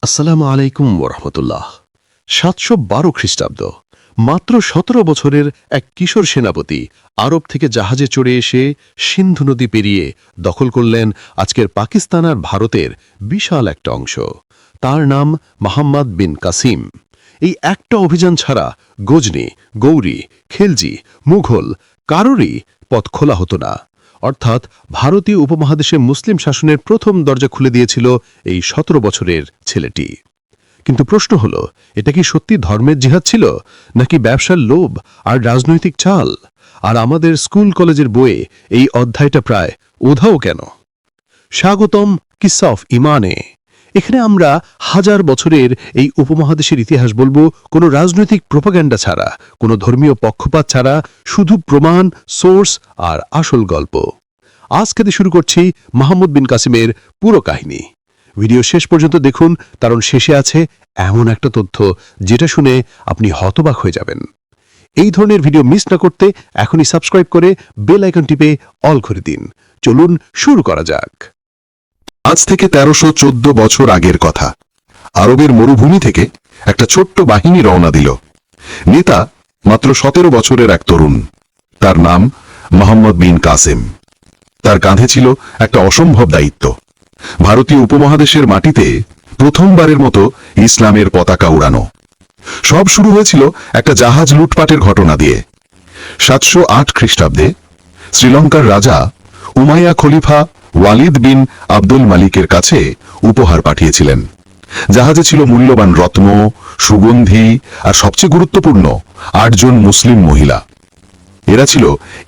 আসসালামু আলাইকুম ওরহমতুল্লাহ। 712 খ্রিস্টাব্দ, মাত্র 17 বছরের এক কিশোর সেনাপতি আরব থেকে জাহাজে চড়ে এসে সিন্ধু নদী পেরিয়ে দখল করলেন আজকের পাকিস্তান আর ভারতের বিশাল একটা অংশ। তার নাম মোহাম্মদ বিন কাসিম। এই একটা অভিযান ছাড়া গজনি, গৌরী, খেলজি, মুঘল কারোরই পথ খোলা হতো না। অর্থাৎ ভারতীয় উপমহাদেশে মুসলিম শাসনের প্রথম দরজা খুলে দিয়েছিল এই 17 বছরের ছেলেটি। কিন্তু প্রশ্ন হল, এটা কি সত্যি ধর্মের জিহাদ ছিল, নাকি ব্যবসার লোভ আর রাজনৈতিক চাল? আর আমাদের স্কুল কলেজের বইয়ে এই অধ্যায়টা প্রায় উধাও কেন? স্বাগতম কিসসা অফ ইমানে। এখানে আমরা হাজার বছরের এই উপমহাদেশের ইতিহাস বলবো, কোনো রাজনৈতিক প্রোপাগান্ডা ছাড়া, কোনো ধর্মীয় পক্ষপাত ছাড়া, শুধু প্রমাণ, সোর্স আর আসল গল্প। আজকে শুরু করছি মোহাম্মদ বিন কাসিমের পুরো কাহিনী। ভিডিও শেষ পর্যন্ত দেখুন, কারণ শেষে আছে এমন একটা তথ্য যেটা শুনে আপনি হতবাক হয়ে যাবেন। এই ধরনের ভিডিও মিস না করতে এখনই সাবস্ক্রাইব করে বেল আইকন টিপে অল করে দিন। চলুন শুরু করা যাক। আজ থেকে 1314 বছর আগের কথা। আরবের মরুভূমি থেকে একটা ছোট্ট বাহিনী রওনা দিল। নেতা মাত্র 17 বছরের এক তরুণ। তার নাম মোহাম্মদ বিন কাসিম। তার কাঁধে ছিল একটা অসম্ভব দায়িত্ব। ভারতীয় উপমহাদেশের মাটিতে প্রথমবারের মতো ইসলামের পতাকা উড়ানো। সব শুরু হয়েছিল একটা জাহাজ লুটপাটের ঘটনা দিয়ে। 708 খ্রিস্টাব্দে শ্রীলঙ্কার রাজা উমাইয়া খলিফা ওয়ালিদ বিন আব্দুল মালিকের কাছে উপহার পাঠিয়েছিলেন। জাহাজে ছিল মূল্যবান রত্ন, সুগন্ধি আর সবচেয়ে গুরুত্বপূর্ণ 8 জন মুসলিম মহিলা। এরা ছিল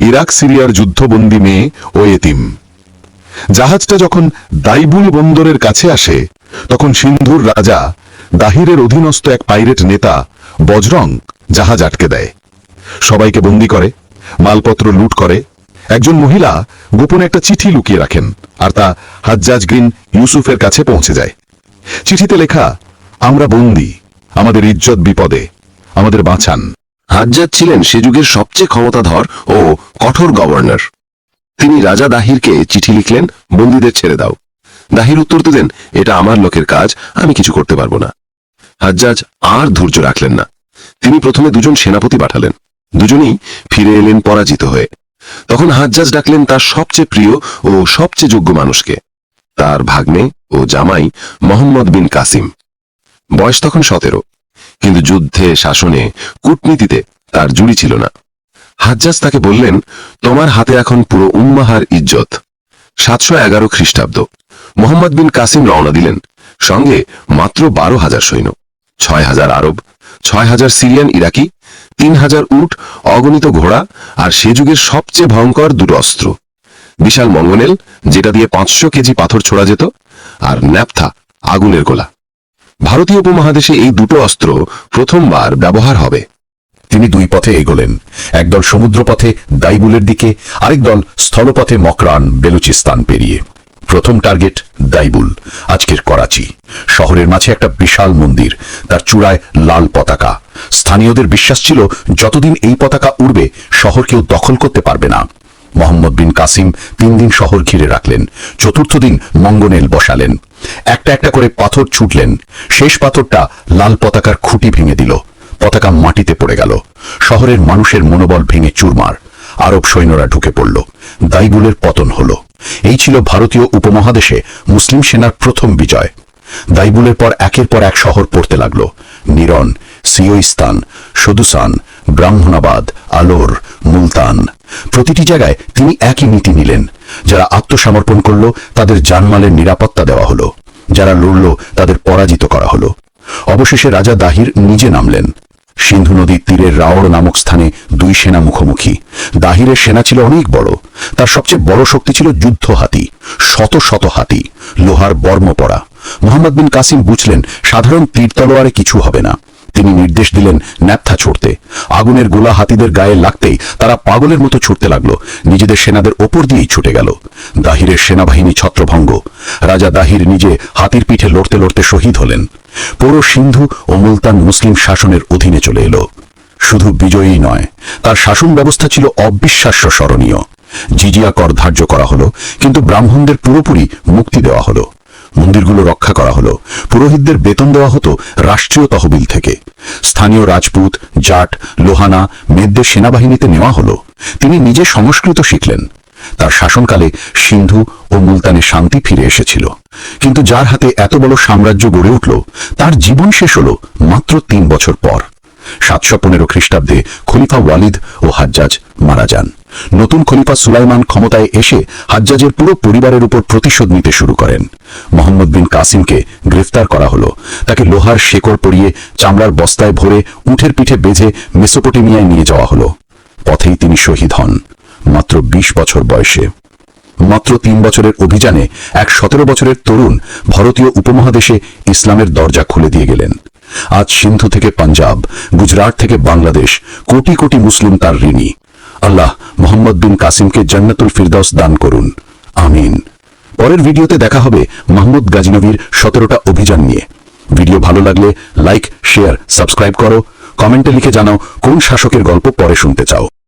ইরাক সিরিয়ার যুদ্ধবন্দী মেয়ে ও এতিম। জাহাজটা যখন দাইবুল বন্দরের কাছে আসে, তখন সিন্ধুর রাজা দাহিরের অধীনস্থ এক পাইরেট নেতা বজরং জাহাজ আটকে দেয়। সবাইকে বন্দী করে, মালপত্র লুট করে। একজন মহিলা গোপনে একটা চিঠি লুকিয়ে রাখেন, আর তা হাজ্জাজ বিন ইউসুফের কাছে পৌঁছে যায়। চিঠিতে লেখা, আমরা বন্দী, আমাদের ইজ্জত বিপদে, আমাদের বাঁচান। হাজ্জাজ ছিলেন সে যুগের সবচেয়ে ক্ষমতাধর ও কঠোর গভর্নর। তিনি রাজা দাহিরকে চিঠি লিখলেন, বন্দীদের ছেড়ে দাও। দাহির উত্তর দিলেন, এটা আমার লোকের কাজ, আমি কিছু করতে পারবো না। হাজ্জাজ আর ধৈর্য রাখলেন না। তিনি প্রথমে 2 জন সেনাপতি পাঠালেন। দুজনেই ফিরে এলেন পরাজিত হয়ে। তখন হাজ্জাজ ডাকলেন তার সবচেয়ে প্রিয় ও সবচেয়ে যোগ্য মানুষকে, তার ভাগ্নে ও জামাই মোহাম্মদ বিন কাসিম। বয়স তখন 17, কিন্তু যুদ্ধে, শাসনে, কূটনীতিতে তার জুড়ি ছিল না। হাজ্জাজ তাকে বললেন, তোমার হাতে এখন পুরো উম্মাহার ইজ্জত। 711 খ্রিস্টাব্দ, মোহাম্মদ বিন কাসিম রওনা দিলেন। সঙ্গে মাত্র 12,000 সৈন্য, 6,000 আরব, 6,000 সিরিয়ান ইরাকি, 3,000 উট, অগণিত ঘোড়া, আর সে যুগের সবচেয়ে ভয়ঙ্কর 2টো অস্ত্র, বিশাল মঙ্গনেল যেটা দিয়ে 500 কেজি পাথর ছোড়া যেত, আর ন্যাপথা, আগুনের গোলা। ভারতীয় উপমহাদেশে এই 2টো অস্ত্র প্রথমবার ব্যবহার হবে। তিনি 2 পথে এগোলেন। একদল সমুদ্রপথে দাইবুলের দিকে, আরেক দল স্থলপথে মকরান, বেলুচিস্তান পেরিয়ে। প্রথম টার্গেট দাইবুল, আজকের করাচি। শহরের মাঝে একটা বিশাল মন্দির, তার চূড়ায় লাল পতাকা। স্থানীয়দের বিশ্বাস ছিল, যতদিন এই পতাকা উড়বে শহর কেউ দখল করতে পারবে না। মোহাম্মদ বিন কাসিম 3 দিন শহর ঘিরে রাখলেন। চতুর্থ দিন মঙ্গনেল বসালেন। একটা একটা করে পাথর ছুটলেন। শেষ পাথরটা লাল পতাকার খুঁটি ভেঙে দিল। পতাকা মাটিতে পড়ে গেল। শহরের মানুষের মনোবল ভেঙে চুরমার। আরব সৈন্যরা ঢুকে পড়ল। দাইবুলের পতন হল। এই ছিল ভারতীয় উপমহাদেশে মুসলিম সেনার প্রথম বিজয়। দাইবুলের পর একের পর এক শহর পড়তে লাগল। নিরন, সিওইস্তান, সদুসান, ব্রাহ্মণাবাদ, আলোর, মুলতান। প্রতিটি জায়গায় তিনি একই নীতি নিলেন। যারা আত্মসমর্পণ করল তাদের জানমালের নিরাপত্তা দেওয়া হলো, যারা লড়ল তাদের পরাজিত করা হলো। অবশেষে রাজা দাহির নিজে নামলেন। সিন্ধু নদীর তীরের রাওড় নামক স্থানে 2 সেনা মুখোমুখি। দাহিরের সেনা ছিল অনেক বড়। তার সবচেয়ে বড় শক্তি ছিল যুদ্ধ হাতি, শত শত হাতি, লোহার বর্ম পরা। মোহাম্মদ বিন কাসিম বুঝলেন, সাধারণ তীর তলোয়ারে কিছু হবে না। তিনি নির্দেশ দিলেন ন্যাপথা ছুড়তে। আগুনের গোলা হাতিদের গায়ে লাগতেই তারা পাগলের মতো ছুটতে লাগলো। নিজেদের সেনাদের ওপর দিয়েই ছুটে গেল। দাহিরের সেনাবাহিনী ছত্রভঙ্গ। রাজা দাহির নিজে হাতির পিঠে লড়তে লড়তে শহীদ হলেন। পুরো সিন্ধু ও মুলতান মুসলিম শাসনের অধীনে চলে এলো। শুধু বিজয়ী নয়, তার শাসন ব্যবস্থা ছিল অবিশ্বাস্য স্মরণীয়। জিজিয়া কর ধার্য করা হলো, কিন্তু ব্রাহ্মণদের পুরোপুরি মুক্তি দেওয়া হলো। মন্দিরগুলো রক্ষা করা হলো, পুরোহিতদের বেতন দেওয়া হতো রাষ্ট্রীয় তহবিল থেকে, স্থানীয় রাজপুত, জাট, লোহানা, মেদদের সেনাবাহিনীতে নেওয়া হলো। তিনি নিজে সংস্কৃত শিখলেন। তার শাসনকালে সিন্ধু ও মুলতানে শান্তি ফিরে এসেছিল। কিন্তু যার হাতে এত বড় সাম্রাজ্য গড়ে উঠল, তার জীবন শেষ হল মাত্র 3 বছর পর। 715 খ্রিস্টাব্দে খলিফা ওয়ালিদ ও হাজ্জাজ মারা যান। নতুন খলিফা সুলাইমান ক্ষমতায় এসে হাজ্জাজের পুরো পরিবারের উপর প্রতিশোধ নিতে শুরু করেন। মোহাম্মদ বিন কাসিমকে গ্রেফতার করা হলো। তাকে লোহার শেকড় পরিয়ে চামড়ার বস্তায় ভরে উটের পিঠে বেঁধে মেসোপটেমিয়ায় নিয়ে যাওয়া হলো। পথেই তিনি শহীদ হন, মাত্র 20 বছর বয়সে। মাত্র 3 বছরের অভিযানে এক 17 বছরের তরুণ ভারতীয় উপমহাদেশে ইসলামের দরজা খুলে দিয়ে গেলেন। আজ সিন্ধু থেকে পাঞ্জাব, গুজরাট থেকে বাংলাদেশ, কোটি কোটি মুসলিম তার ঋণী। আল্লাহ মোহাম্মদ বিন কাসিমকে জান্নাতুল ফিরদাউস দান করুন, আমিন। পরের ভিডিওতে দেখা হবে মাহমুদ গাজনবীর 17টা অভিযান নিয়ে। ভিডিও ভালো লাগলে লাইক, শেয়ার, সাবস্ক্রাইব করো। কমেন্টে লিখে জানাও কোন শাসকের গল্প পরে শুনতে চাও।